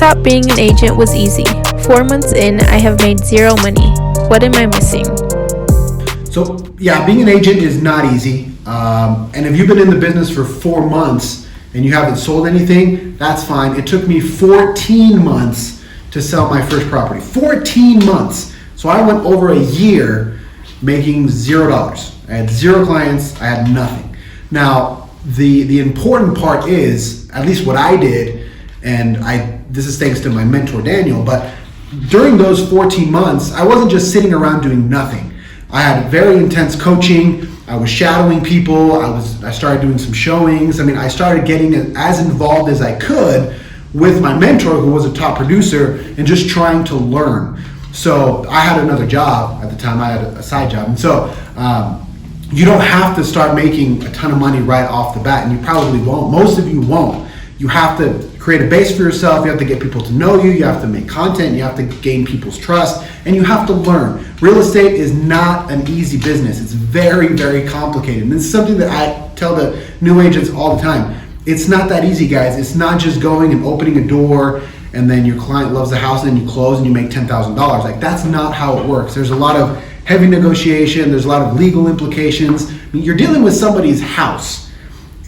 thought being an agent was easy. 4 months in, I have made zero money. What am I missing? So yeah, being an agent is not easy. And if you've been in the business for 4 months and you haven't sold anything, that's fine. It took me 14 months to sell my first property. 14 months. So I went over a year making $0. I had 0 clients, I had nothing. Now, the important part is, at least what I did, and this is thanks to my mentor Daniel, but during those 14 months, I wasn't just sitting around doing nothing. I had very intense coaching. I was shadowing people. I started doing some showings. I started getting as involved as I could with my mentor, who was a top producer, and just trying to learn. So I had another job at the time. I had a side job. And so you don't have to start making a ton of money right off the bat, and you probably won't. Most of you won't. You have to create a base for yourself. You have to get people to know you. You have to make content. You have to gain people's trust, and you have to learn. Real estate is not an easy business. It's very, very complicated. And this is something that I tell the new agents all the time. It's not that easy, guys. It's not just going and opening a door and then your client loves the house and then you close and you make $10,000. Like, that's not how it works. There's a lot of heavy negotiation. There's a lot of legal implications. You're dealing with somebody's house.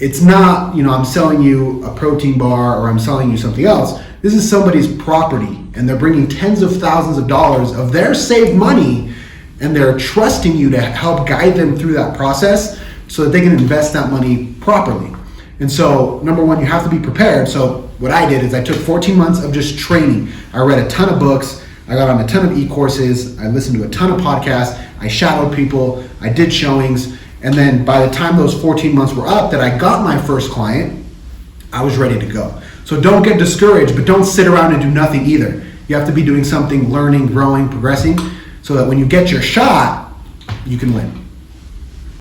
It's not, I'm selling you a protein bar or I'm selling you something else. This is somebody's property, and they're bringing tens of thousands of dollars of their saved money, and they're trusting you to help guide them through that process so that they can invest that money properly. And so, number one, you have to be prepared. So what I did is I took 14 months of just training. I read a ton of books. I got on a ton of e-courses. I listened to a ton of podcasts. I shadowed people. I did showings. And then by the time those 14 months were up that I got my first client, I was ready to go. So don't get discouraged, but don't sit around and do nothing either. You have to be doing something, learning, growing, progressing, so that when you get your shot, you can win.